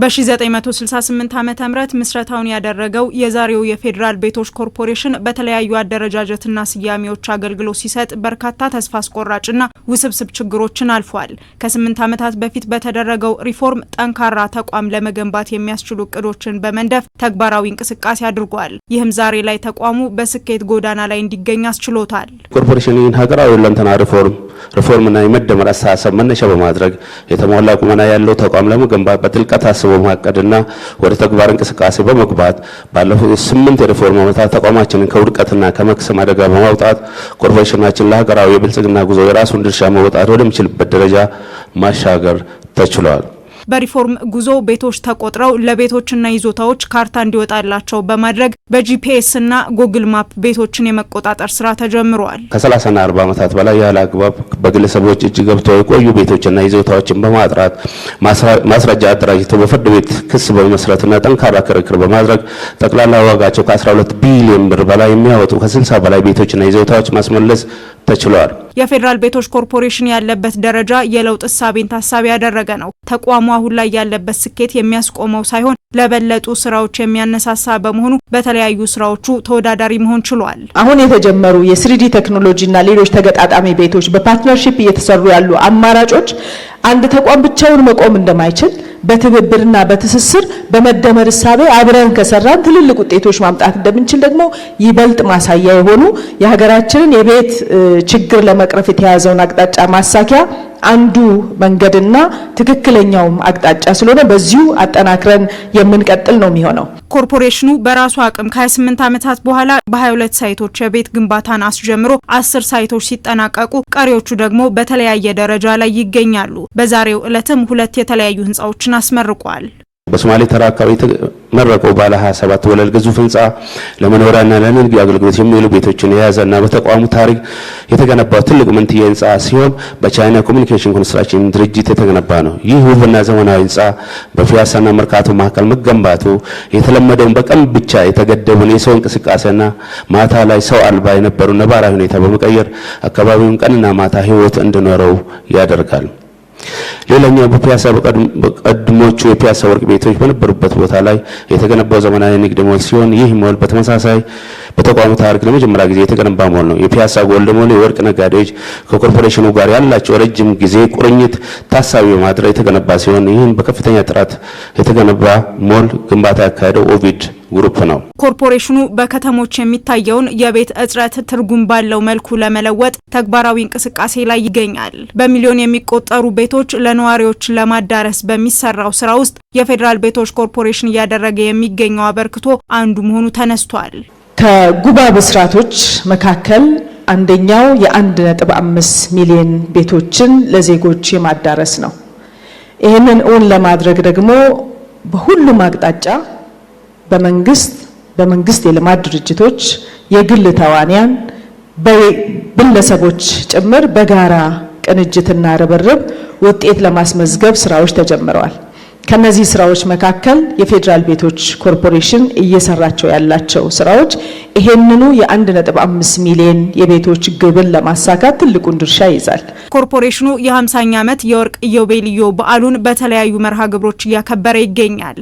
በ1968 ዓመተ ምህረት ምስረታውን ያደረገው የዛሬው የፌዴራል ቤቶች ኮርፖሬሽን በተለያዩ አደረጃጀትና ስያሜዎች አገልግሎት ሲሰጥ በርካታ ተስፋ አስቆራጭና ውስብስብ ችግሮችን አልፏል። ከ8 ዓመታት በፊት በተደረገው ሪፎርም ጠንካራ ተቋም ለመገንባት የሚያስችሉ እቅዶችን በመንደፍ ተግባራዊ እንቅስቃሴ አድርጓል። ይህም ዛሬ ላይ ተቋሙ በስኬት ጎዳና ላይ እንዲገኝ አስችሎታል። ኮርፖሬሽኑን ሀገራዊ ለንተና ሪፎርምና የመደመር አስተሳሰብ መነሻ በማድረግ የተሟላ ቁመና ያለው ተቋም ለመገንባት በጥልቀት አስቦ ማቀድና ወደ ተግባር እንቅስቃሴ በመግባት ባለፉት 8 የሪፎርም ዓመታት ተቋማችንን ከውድቀትና ከመክሰም አደጋ በማውጣት ኮርፖሬሽናችን ለሀገራዊ የብልጽግና ጉዞ የራሱን ድርሻ መወጣት ወደሚችልበት ደረጃ ማሻገር ተችሏል። በሪፎርም ጉዞ ቤቶች ተቆጥረው ለቤቶችና ይዞታዎች ካርታ እንዲወጣላቸው በማድረግ በጂፒኤስ እና ጉግል ማፕ ቤቶችን የመቆጣጠር ስራ ተጀምሯል። ከ30ና 40 ዓመታት በላይ ያለ አግባብ በግለሰቦች እጅ ገብተው የቆዩ ቤቶችና ይዞታዎችን በማጥራት ማስረጃ አደራጅተው በፍርድ ቤት ክስ በመመስረትና ጠንካራ ክርክር በማድረግ ጠቅላላ ዋጋቸው ከ12 ቢሊዮን ብር በላይ የሚያወጡ ከ60 በላይ ቤቶችና ይዞታዎች ማስመለስ ተችሏል። የፌዴራል ቤቶች ኮርፖሬሽን ያለበት ደረጃ የለውጥ እሳቤን ታሳቢ ያደረገ ነው። ተቋሙ አሁን ላይ ያለበት ስኬት የሚያስቆመው ሳይሆን ለበለጡ ስራዎች የሚያነሳሳ በመሆኑ በተለያዩ ስራዎቹ ተወዳዳሪ መሆን ችሏል። አሁን የተጀመሩ የስሪዲ ቴክኖሎጂና ሌሎች ተገጣጣሚ ቤቶች በፓርትነርሺፕ እየተሰሩ ያሉ አማራጮች አንድ ተቋም ብቻውን መቆም እንደማይችል በትብብርና በትስስር በመደመር እሳቤ አብረን ከሰራን ትልልቅ ውጤቶች ማምጣት እንደምንችል ደግሞ ይበልጥ ማሳያ የሆኑ የሀገራችንን የቤት ችግር ለመቅረፍ የተያዘውን አቅጣጫ ማሳኪያ አንዱ መንገድና ትክክለኛው አቅጣጫ ስለሆነ በዚሁ አጠናክረን የምንቀጥል ነው የሚሆነው። ኮርፖሬሽኑ በራሱ አቅም ከ28 ዓመታት በኋላ በ22 ሳይቶች የቤት ግንባታን አስጀምሮ 10 ሳይቶች ሲጠናቀቁ ቀሪዎቹ ደግሞ በተለያየ ደረጃ ላይ ይገኛሉ። በዛሬው ዕለትም 2 የተለያዩ ህንጻዎችን አስመርቋል። በሶማሌ ተራ አካባቢ የተመረቀው ባለ 27 ወለል ግዙፍ ህንጻ ለመኖሪያና ለንግድ አገልግሎት የሚውሉ ቤቶችን የያዘና በተቋሙ ታሪክ የተገነባው ትልቅ መንትያ ህንጻ ሲሆን በቻይና ኮሚኒኬሽን ኮንስትራክሽን ድርጅት የተገነባ ነው። ይህ ውብና ዘመናዊ ህንጻ በፒያሳና መርካቶ መካከል መገንባቱ የተለመደውን በቀን ብቻ የተገደበውን የሰው እንቅስቃሴና ማታ ላይ ሰው አልባ የነበሩ ነባራዊ ሁኔታ በመቀየር አካባቢውን ቀንና ማታ ህይወት እንዲኖረው ያደርጋል። ሌላኛው በፒያሳ በቀድሞቹ የፒያሳ ወርቅ ቤቶች በነበሩበት ቦታ ላይ የተገነባው ዘመናዊ ንግድ ሞል ሲሆን ይህ ሞል በተመሳሳይ በተቋሙ ታሪክ ለመጀመሪያ ጊዜ የተገነባ ሞል ነው። የፒያሳ ጎልድ ሞል የወርቅ ነጋዴዎች ከኮርፖሬሽኑ ጋር ያላቸው ረጅም ጊዜ ቁርኝት ታሳቢ በማድረግ የተገነባ ሲሆን ይህን በከፍተኛ ጥራት የተገነባ ሞል ግንባታ ያካሄደው ኦቪድ ግሩፕ ነው። ኮርፖሬሽኑ በከተሞች የሚታየውን የቤት እጥረት ትርጉም ባለው መልኩ ለመለወጥ ተግባራዊ እንቅስቃሴ ላይ ይገኛል። በሚሊዮን የሚቆጠሩ ቤቶች ለነዋሪዎች ለማዳረስ በሚሰራው ስራ ውስጥ የፌዴራል ቤቶች ኮርፖሬሽን እያደረገ የሚገኘው አበርክቶ አንዱ መሆኑ ተነስቷል። ከጉባ ብስራቶች መካከል አንደኛው የ1.5 ሚሊዮን ቤቶችን ለዜጎች የማዳረስ ነው። ይህንን እውን ለማድረግ ደግሞ በሁሉም አቅጣጫ በመንግስት የልማት ድርጅቶች፣ የግል ተዋንያን፣ በግለሰቦች ጭምር በጋራ ቅንጅትና ርብርብ ውጤት ለማስመዝገብ ስራዎች ተጀምረዋል። ከነዚህ ስራዎች መካከል የፌዴራል ቤቶች ኮርፖሬሽን እየሰራቸው ያላቸው ስራዎች ይሄንኑ የ1.5 ሚሊዮን የቤቶች ግብን ለማሳካት ትልቁን ድርሻ ይዛል። ኮርፖሬሽኑ የ50ኛ ዓመት የወርቅ ኢዮቤልዩ በዓሉን በተለያዩ መርሃ ግብሮች እያከበረ ይገኛል።